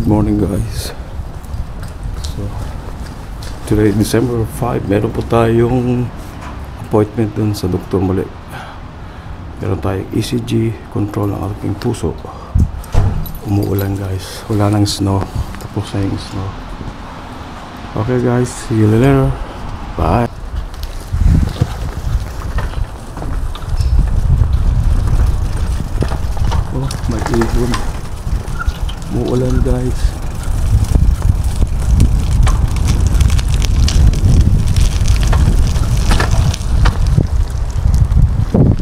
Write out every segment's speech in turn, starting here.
Good morning guys. So today December 5, meron po tayong appointment dun sa doktor muli. Meron tayong ECG control ng aking puso. Umuulan guys, wala nang snow, tapos na yung snow. Okay guys, see you later. Bye. Oh, may ibon. Umuulan guys.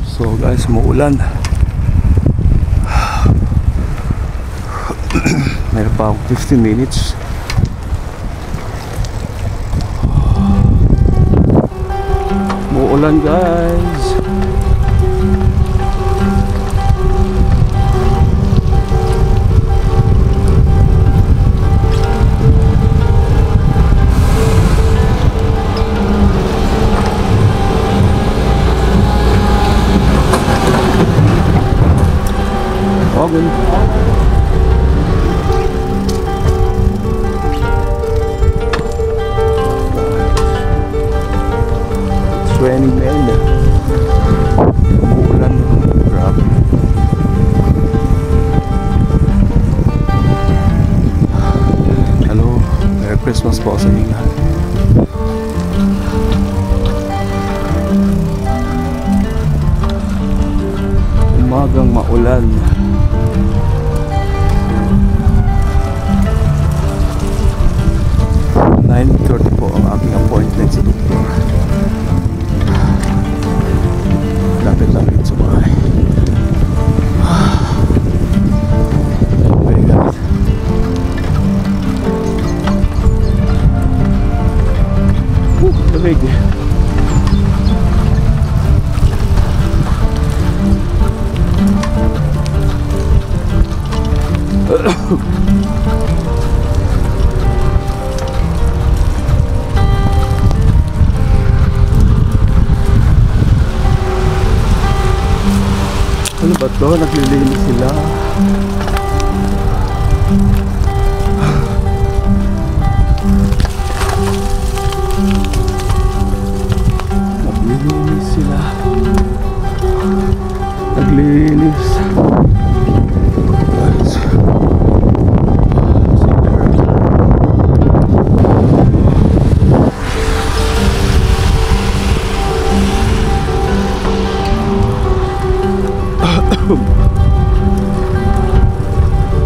So guys, umuulan. Mayroon pa akong 15 minutes. Umuulan guys. Okay. It's raining man. Umuulan. Grabe. Hello. Merry Christmas po sa inyo. Umagang maulan. 9:30 po ang aking appointment sa doktor. Lapit lang dito sa bahay. Okay guys. Lamig. Ano ba to? Naglilinis sila. Naglilinis sila. Naglilinis.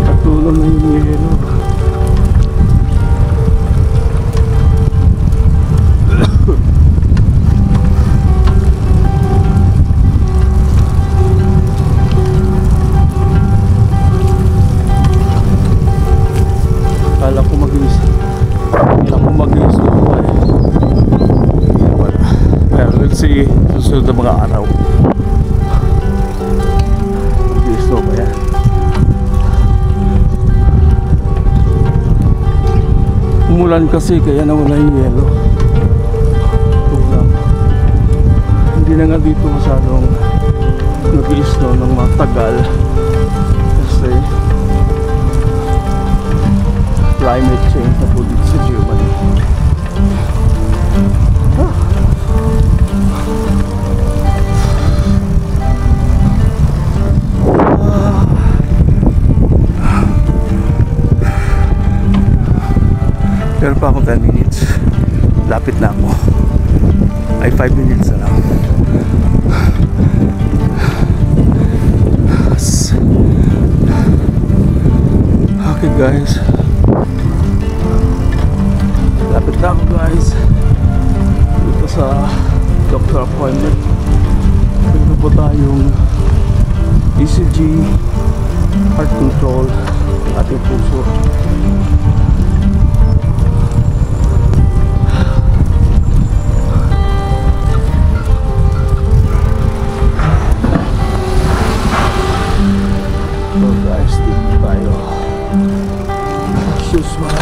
Natulong na yung yelo. Kala ko mag-iis doon eh. Pero let's see susunod na mga araw. Mag-iis ba yan? Umulan kasi kaya nawala yung yelo. Hindi na nga dito masyadong nag-i-snow ng matagal kasi climate change na po dito sa Germany. Pero pa ako 10 minutes. Lapit na ako. Ay 5 minutes na lang. Okay guys. Lapit na ako guys. Dito sa doctor appointment. Dito po tayong ECG, heart control, ating puso. So guys, dito tayo. Usual.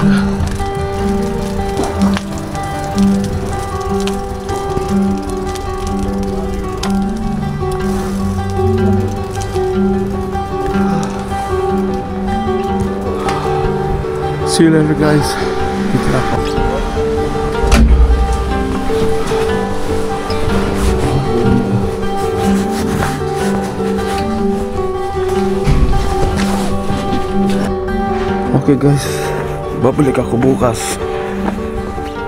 See you later guys. Dito na ako. Okay guys, babalik ako bukas.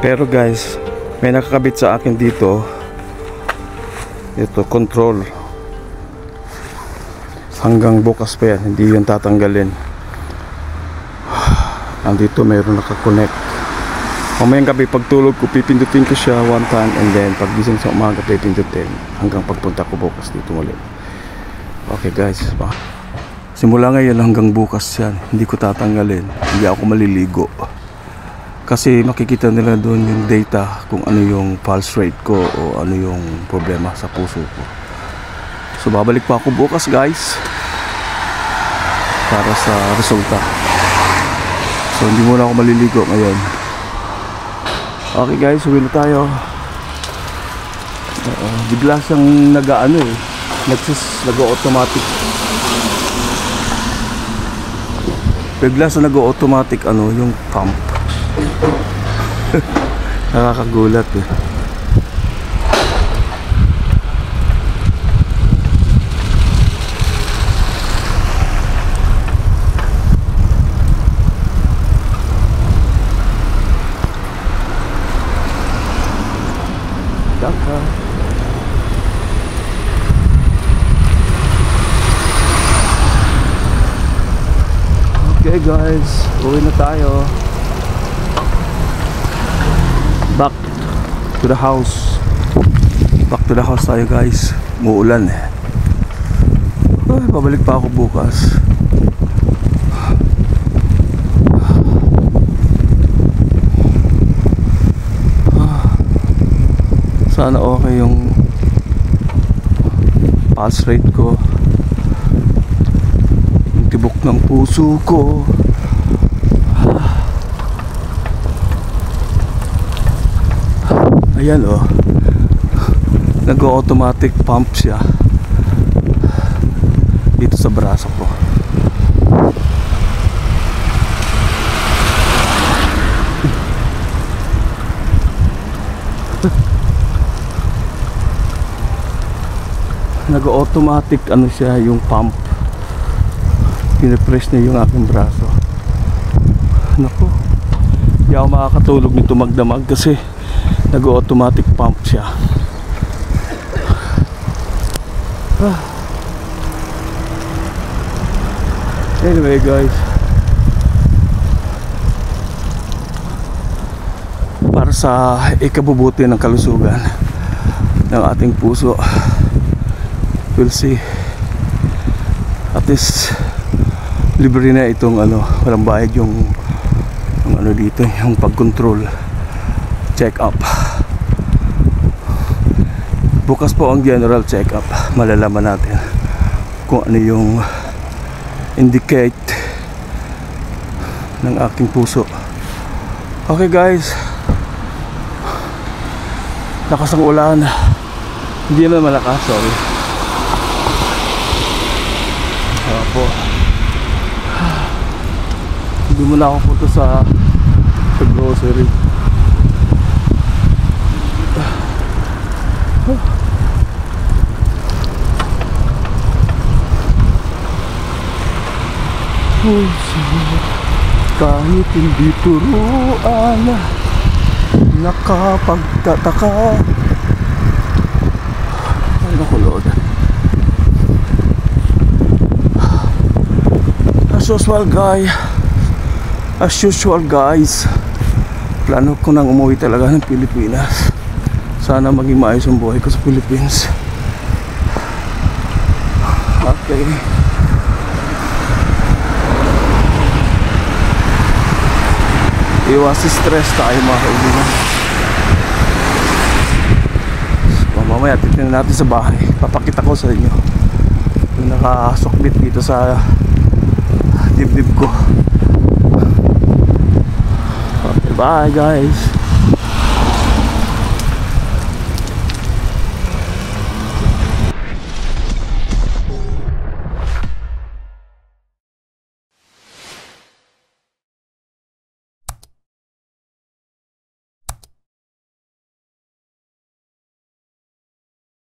Pero guys, may nakakabit sa akin dito. Ito, control. Hanggang bukas pa yan, hindi yun tatanggalin. Nandito mayroon nakakonect. Mamayang gabi pagtulog ko, pipindutin ko siya one time, and then pag gising sa umaga pipindutin hanggang pagpunta ko bukas dito ulit. Okay guys, simula ngayon hanggang bukas yan, hindi ko tatanggalin, hindi ako maliligo. Kasi makikita nila doon yung data kung ano yung pulse rate ko o ano yung problema sa puso ko. So babalik pa ako bukas guys para sa resulta. So hindi muna ako maliligo ngayon. Okay guys, uwi na tayo. Bigla siyang nag-ano eh, nag-automatic. Bigla sa nag-automatic ano, yung pump. Nakakagulat eh. Daka. Okay guys, uwi na tayo. Back to the house. Back to the house tayo guys. Muulan eh. Ay, pabalik pa ako bukas. Sana okay yung pulse rate ko, yung tibok ng puso ko. Ayan oh, nag-automatic pump siya dito sa braso ko. Nag-automatic ano siya, yung pump. Pinipress niya yung aking braso. Naku, hindi ako makakatulog nito magdamag kasi nag-automatic pump siya. Anyway guys, para sa ikabubuti ng kalusugan ng ating puso, we'll see. At least libre na itong ano, walang bayad yung ano dito, yung pag-control, check up. Bukas po ang general check up. Malalaman natin kung ano yung indicate ng aking puso. Okay guys, lakas ang ulan. Hindi naman malakas, sorry. Opo. Hindi mo na ako punta sa grocery. Kahit hindi turuan, nakapagtataka. Ay naku Lord. As usual guys, plano ko nang umuwi talaga ng Pilipinas. Sana maging maayos ang buhay ko sa Philippines. Okay. Iwas stress tayo mga kaibigan. So, mamaya titignan natin sa bahay. Papakita ko sa inyo yung nakasukbit dito sa dibdib ko. Okay, bye guys.